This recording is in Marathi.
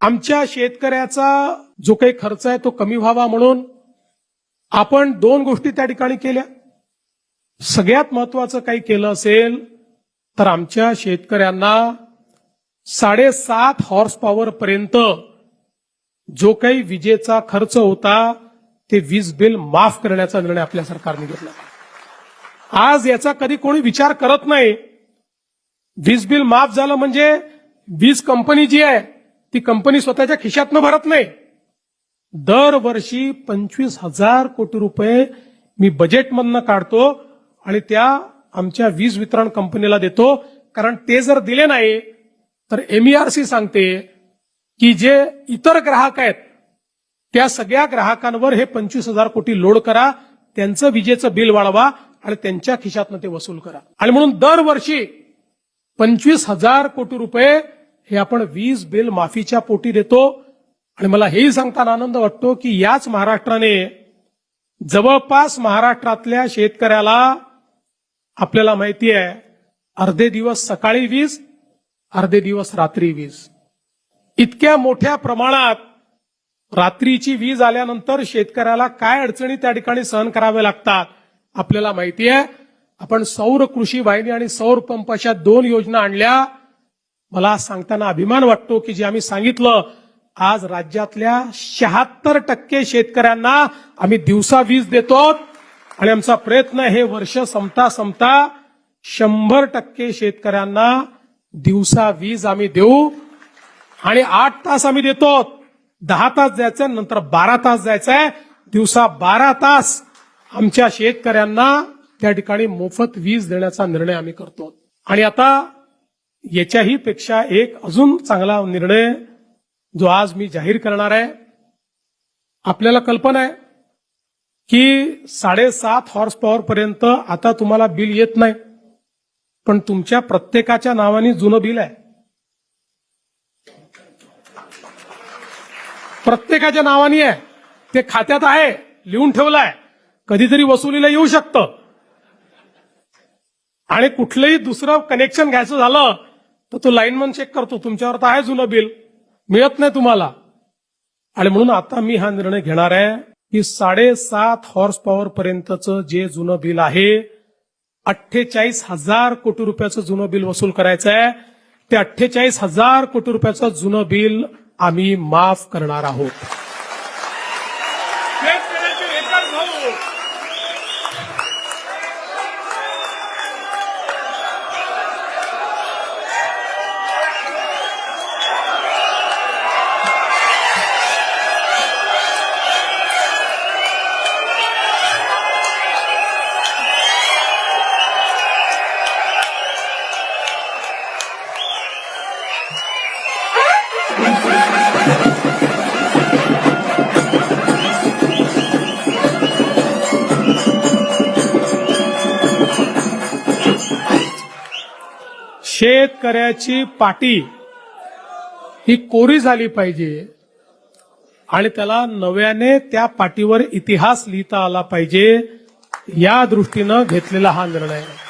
आमच्या शेतकऱ्याचा जो काही खर्च आहे तो कमी व्हावा म्हणून आपण दोन गोष्टी त्या ठिकाणी केल्या. सगळ्यात महत्वाचं काही केलं असेल तर आमच्या शेतकऱ्यांना 7.5 हॉर्स पॉवर पर्यंत जो काही विजेचा खर्च होता ते वीज बिल माफ करण्याचा निर्णय आपल्या सरकारने घेतला. आज याचा कधी कोणी विचार करत नाही. वीज बिल माफ झालं म्हणजे वीज कंपनी जी आहे ती कंपनी स्वतःच्या खिशातनं भरत नाही. दरवर्षी 25,000 कोटी रुपये मी बजेटमधनं काढतो आणि त्या आमच्या वीज वितरण कंपनीला देतो. कारण ते जर दिले नाही तर MERC सांगते की जे इतर ग्राहक आहेत त्या सगळ्या ग्राहकांवर हे 25,000 कोटी लोड करा, त्यांचं विजेचं बिल वाढवा आणि त्यांच्या खिशातनं ते वसूल करा. आणि म्हणून दरवर्षी 25,000 कोटी रुपये हे आपण वीज बिल माफीच्या पोटी देतो. आणि मला हेही सांगताना आनंद वाटतो की याच महाराष्ट्राने जवळपास महाराष्ट्रातल्या शेतकऱ्याला आपल्याला माहिती आहे अर्धे दिवस सकाळी वीज, अर्धे दिवस रात्री वीज. इतक्या मोठ्या प्रमाणात रात्रीची वीज आल्यानंतर शेतकऱ्याला काय अडचणी त्या ठिकाणी सहन कराव्या लागतात आपल्याला माहिती आहे. आपण सौर कृषी वाहिनी आणि सौर पंप अशा 2 योजना आणल्या. मला सांगताना अभिमान वाटतो की जे आम्ही सांगितलं आज राज्यातल्या 76% शेतकऱ्यांना आम्ही दिवसा वीज देतो आणि आमचा प्रयत्न हे वर्ष संपता 100% शेतकऱ्यांना दिवसा वीज आम्ही देऊ. आणि 8 तास आम्ही देतो. 10 तास द्यायचंय, नंतर 12 तास द्यायचंय. दिवसा 12 तास आमच्या शेतकऱ्यांना त्या ठिकाणी मोफत वीज देण्याचा निर्णय आम्ही करतो. आणि आता याच्याही पेक्षा एक अजून चांगला निर्णय जो आज मी जाहीर करणार आहे. आपल्याला कल्पना आहे की 7.5 हॉर्स पॉवर पर्यंत आता तुम्हाला बिल येत नाही, पण तुमच्या प्रत्येकाच्या नावाने जुनं बिल आहे. प्रत्येकाच्या नावाने आहे, ते खात्यात आहे, लिहून ठेवलं आहे. कधीतरी वसुलीला येऊ शकतं. आणि कुठलंही दुसरं कनेक्शन घ्यायचं झालं तर तो लाईनमन चेक करतो तुमच्यावर तर आहे जुनं बिल, मिळत नाही तुम्हाला. आणि म्हणून आता मी हा निर्णय घेणार आहे की 7.5 हॉर्स पॉवर पर्यंतचं जे जुनं बिल आहे 48,000 कोटी रुपयाचं जुनं बिल वसूल करायचं आहे. ते 48,000 कोटी रुपयाचं जुनं बिल आम्ही माफ करणार आहोत. शेतकऱ्याची पाटी ही कोरी झाली पाहिजे आणि त्याला नव्याने त्या पाटीवर इतिहास लिहिता आला पाहिजे, या दृष्टीनं घेतलेला हा निर्णय आहे.